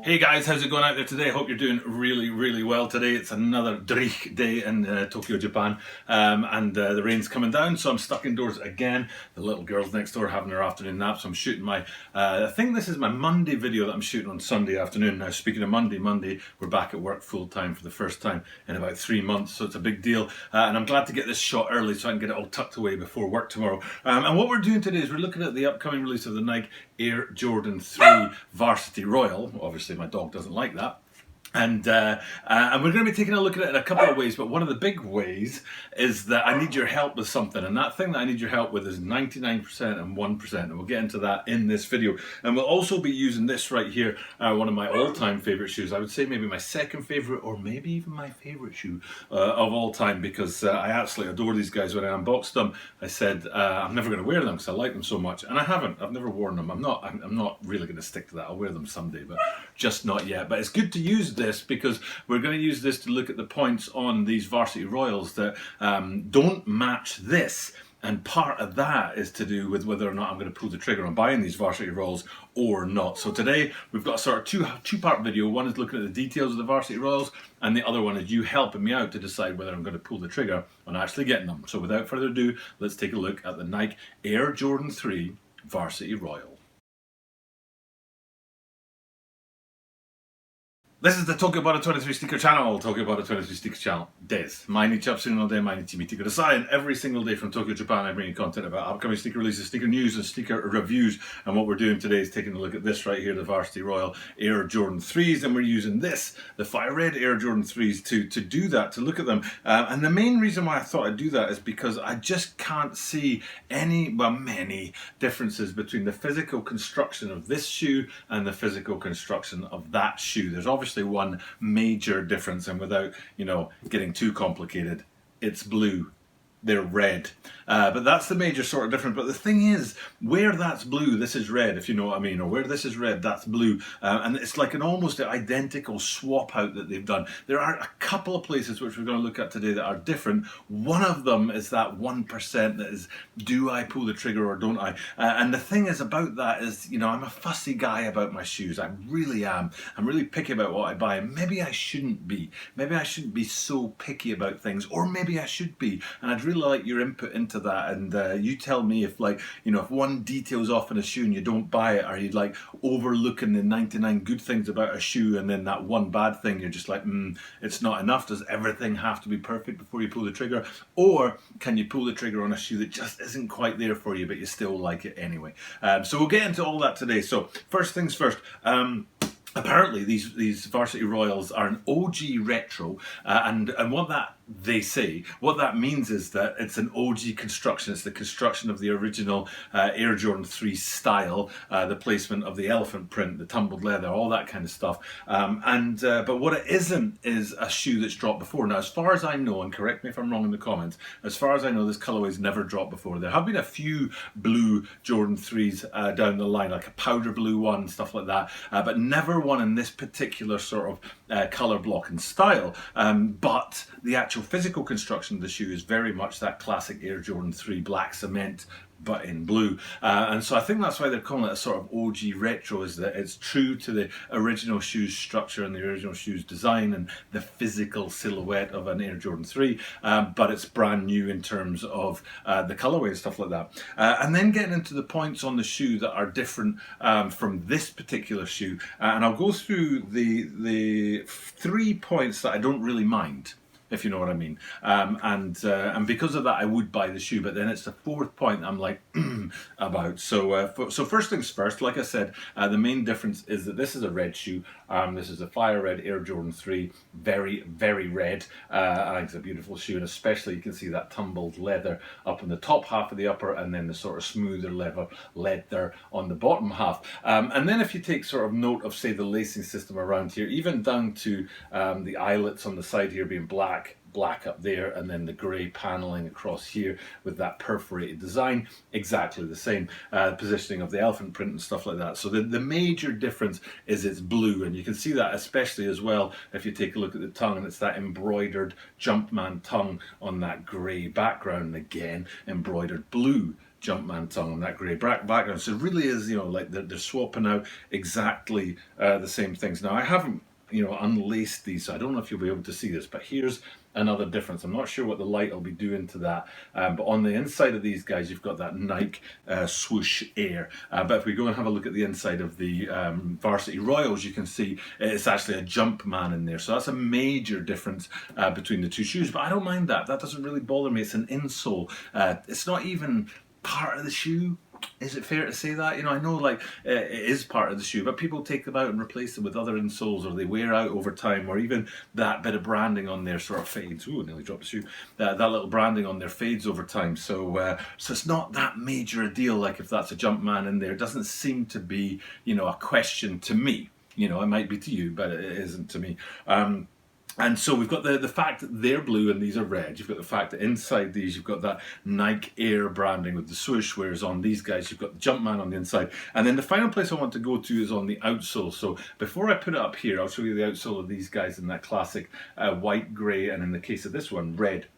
Hey guys, how's it going out there today? Hope you're doing really well today. It's another dreich day in Tokyo, Japan, and the rain's coming down, so I'm stuck indoors again. The little girl's next door having her afternoon nap, so I'm shooting my, I think this is my Monday video that I'm shooting on Sunday afternoon. Now, speaking of Monday, we're back at work full time for the first time in about 3 months, so it's a big deal, and I'm glad to get this shot early so I can get it all tucked away before work tomorrow. And what we're doing today is we're looking at the upcoming release of the Nike Air Jordan 3 Varsity Royal. Obviously my dog doesn't like that. And we're going to be taking a look at it in a couple of ways, but one of the big ways is that I need your help with something, and that thing that I need your help with is 99% and 1%, and we'll get into that in this video. And we'll also be using this right here, one of my all-time favourite shoes. I would say maybe my second favourite, or maybe even my favourite shoe of all time, because I absolutely adore these guys. When I unboxed them, I said I'm never going to wear them because I like them so much, and I haven't. I've never worn them. I'm not really going to stick to that. I'll wear them someday, but just not yet. But it's good to use this because we're going to use this to look at the points on these Varsity Royals that don't match this, and part of that is to do with whether or not I'm going to pull the trigger on buying these Varsity Royals or not. So today we've got a sort of two-part video. One is looking at the details of the Varsity Royals, and the other one is you helping me out to decide whether I'm going to pull the trigger on actually getting them. So without further ado, let's take a look at the Nike Air Jordan 3 Varsity Royal. This is the Tokyo Bada 23 Sneaker Channel, Tokyo Bada 23 Sneaker Channel des.毎日アップするので毎日見てください. And every single day from Tokyo, Japan, I bring you content about upcoming sneaker releases, sneaker news, and sneaker reviews. And what we're doing today is taking a look at this right here, the Varsity Royal Air Jordan 3s, and we're using this, the fire red Air Jordan 3s, to do that, to look at them. And the main reason why I thought I'd do that is because I just can't see many differences between the physical construction of this shoe and the physical construction of that shoe. There's obviously one major difference, and without getting too complicated, it's blue. They're red, but that's the major sort of difference. But the thing is, where that's blue, this is red, if you know what I mean, or where this is red, that's blue, and it's like an almost identical swap out that they've done. There are a couple of places which we're going to look at today that are different. One of them is that 1% that is, do I pull the trigger or don't I? And the thing is about that is, I'm a fussy guy about my shoes. I really am. I'm really picky about what I buy. Maybe I shouldn't be. Maybe I shouldn't be so picky about things, or maybe I should be. And I'd really like your input into that, and you tell me if if one detail's off in a shoe and you don't buy it, are you like overlooking the 99 good things about a shoe and then that one bad thing you're just like, it's not enough? Does everything have to be perfect before you pull the trigger? Or can you pull the trigger on a shoe that just isn't quite there for you but you still like it anyway? So we'll get into all that today. So first things first, apparently these Varsity Royals are an OG retro, and what that means is that it's an OG construction. It's the construction of the original Air Jordan 3 style, the placement of the elephant print, the tumbled leather, all that kind of stuff. But what it isn't is a shoe that's dropped before. Now, as far as I know, and correct me if I'm wrong in the comments, as far as I know, this colorway's never dropped before. There have been a few blue Jordan 3s down the line, like a powder blue one, stuff like that, but never one in this particular sort of color block and style. But the actual physical construction of the shoe is very much that classic Air Jordan 3 black cement, but in blue. And so I think that's why they're calling it a sort of OG retro, is that it's true to the original shoe's structure and the original shoe's design and the physical silhouette of an Air Jordan 3, but it's brand new in terms of the colorway and stuff like that. And then getting into the points on the shoe that are different from this particular shoe. And I'll go through the 3 points that I don't really mind, if you know what I mean. And because of that, I would buy the shoe, but then it's the 4th point I'm like, about. So first things first, like I said, the main difference is that this is a red shoe. This is a fire red Air Jordan 3, very red. I think it's a beautiful shoe, and especially you can see that tumbled leather up in the top half of the upper, and then the sort of smoother leather on the bottom half. And then if you take sort of note of, say, the lacing system around here, even down to the eyelets on the side here being black up there, and then the grey paneling across here with that perforated design, exactly the same. Positioning of the elephant print and stuff like that. So the major difference is it's blue, and you can see that especially as well if you take a look at the tongue, and it's that embroidered Jumpman tongue on that grey background, again embroidered blue Jumpman tongue on that grey background. So it really is, you know, like they're swapping out exactly the same things. Now I haven't, you know, unlaced these, so I don't know if you'll be able to see this, but here's another difference. I'm not sure what the light will be doing to that, but on the inside of these guys, you've got that Nike swoosh Air. But if we go and have a look at the inside of the Varsity Royals, you can see it's actually a Jumpman in there. So that's a major difference between the two shoes, but I don't mind that. That doesn't really bother me. It's an insole. It's not even part of the shoe. Is it fair to say that? You know, I know like it is part of the shoe, but people take them out and replace them with other insoles, or they wear out over time, or even that bit of branding on there sort of fades. Ooh, I nearly dropped the shoe. That little branding on there fades over time. So it's not that major a deal. Like if that's a Jumpman in there, it doesn't seem to be, you know, a question to me. You know, it might be to you, but it isn't to me. And so we've got the fact that they're blue and these are red. You've got the fact that inside these you've got that Nike Air branding with the swoosh, whereas on these guys you've got the Jumpman on the inside. And then the final place I want to go to is on the outsole. So before I put it up here, I'll show you the outsole of these guys in that classic white, grey, and in the case of this one, red.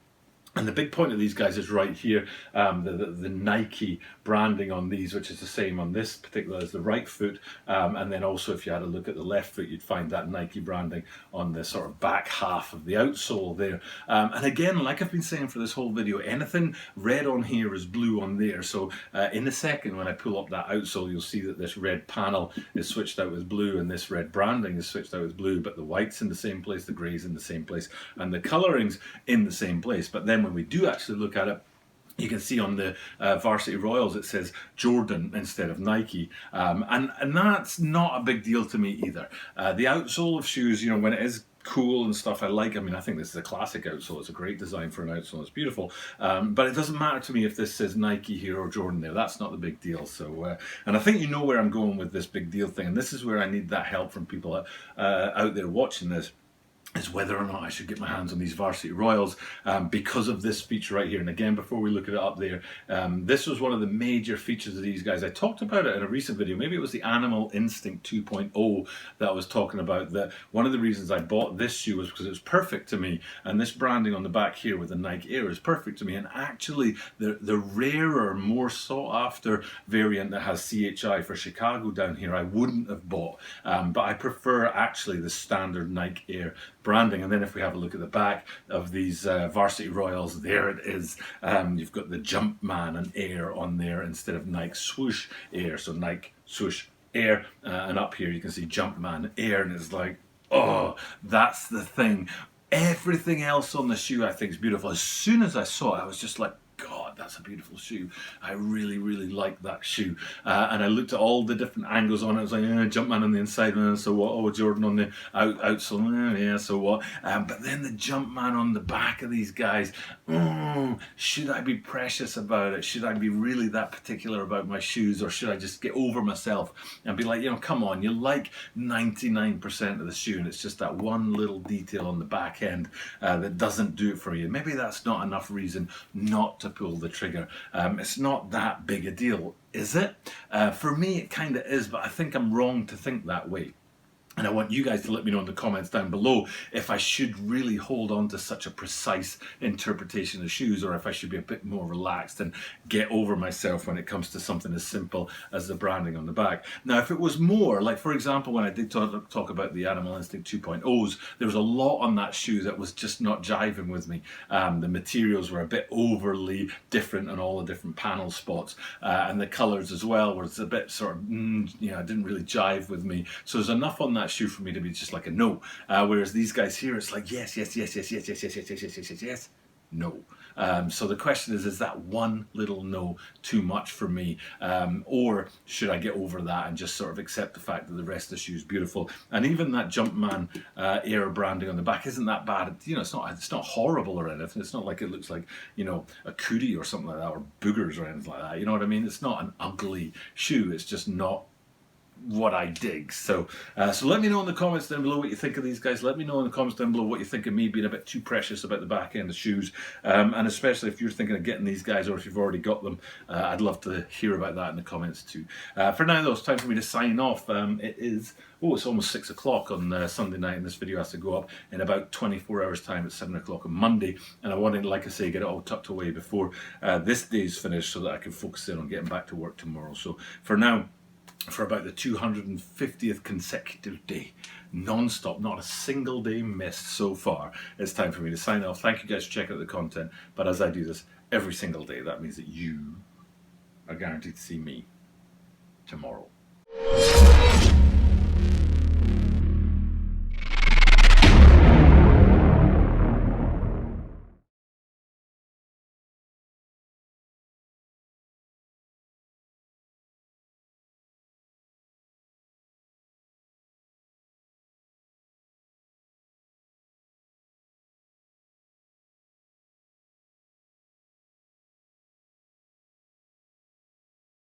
And the big point of these guys is right here, the Nike branding on these, which is the same on this particular as the right foot. And then also if you had a look at the left foot, you'd find that Nike branding on the sort of back half of the outsole there. And again, like I've been saying for this whole video, anything red on here is blue on there. So in a second, when I pull up that outsole, you'll see that this red panel is switched out with blue and this red branding is switched out with blue, but the white's in the same place, the grey's in the same place, and the coloring's in the same place. But then when we do actually look at it, you can see on the Varsity Royals it says Jordan instead of Nike, and that's not a big deal to me either. The outsole of shoes, you know, when it is cool and stuff, I like. I mean, I think this is a classic outsole. It's a great design for an outsole. It's beautiful, but it doesn't matter to me if this says Nike here or Jordan there. That's not the big deal. So, and I think you know where I'm going with this big deal thing, and this is where I need that help from people out there watching this, is whether or not I should get my hands on these Varsity Royals because of this feature right here. And again, before we look at it up there, this was one of the major features of these guys. I talked about it in a recent video. Maybe it was the Animal Instinct 2.0 that I was talking about. That one of the reasons I bought this shoe was because it was perfect to me. And this branding on the back here with the Nike Air is perfect to me. And actually, the rarer, more sought after variant that has CHI for Chicago down here, I wouldn't have bought. But I prefer actually the standard Nike Air branding. And then if we have a look at the back of these Varsity Royals, there it is. You've got the Jumpman and Air on there instead of Nike Swoosh Air. So Nike Swoosh Air, and up here you can see Jumpman Air, and it's like, oh, that's the thing. Everything else on the shoe I think is beautiful. As soon as I saw it, I was just like, God, that's a beautiful shoe. I really, really like that shoe. And I looked at all the different angles on it. I was like, Jumpman on the inside, so what? Oh, Jordan on the outsole, yeah, so what? But then the Jumpman on the back of these guys, should I be precious about it? Should I be really that particular about my shoes, or should I just get over myself and be like, you know, come on, you like 99% of the shoe, and it's just that one little detail on the back end that doesn't do it for you. Maybe that's not enough reason not to pull the trigger. It's not that big a deal, is it? For me, it kind of is, but I think I'm wrong to think that way. And I want you guys to let me know in the comments down below if I should really hold on to such a precise interpretation of shoes, or if I should be a bit more relaxed and get over myself when it comes to something as simple as the branding on the back. Now, if it was more, like for example, when I did talk about the Animal Instinct 2.0s, there was a lot on that shoe that was just not jiving with me. The materials were a bit overly different on all the different panel spots, and the colours as well was a bit sort of, you know, didn't really jive with me. So there's enough on that shoe for me to be just like a no, whereas these guys here, it's like yes, yes, yes, yes, yes, yes, yes, yes, yes, yes, yes, yes, yes, no. So the question is that one little no too much for me, or should I get over that and just sort of accept the fact that the rest of the shoe is beautiful? And even that Jumpman Air branding on the back isn't that bad. You know, it's not horrible or anything. It's not like it looks like, you know, a cootie or something like that, or boogers or anything like that. You know what I mean? It's not an ugly shoe. It's just not what I dig. So let me know in the comments down below what you think of these guys. Let me know in the comments down below what you think of me being a bit too precious about the back end of shoes, and especially if you're thinking of getting these guys or if you've already got them. I'd love to hear about that in the comments too. For now though, it's time for me to sign off. It's almost 6 o'clock on Sunday night, and this video has to go up in about 24 hours time at 7 o'clock on Monday, and I wanted, like I say, get it all tucked away before this day's finished so that I can focus in on getting back to work tomorrow. So for now, for about the 250th consecutive day, non-stop, not a single day missed so far, it's time for me to sign off. Thank you guys for checking out the content, but as I do this every single day, that means that you are guaranteed to see me tomorrow.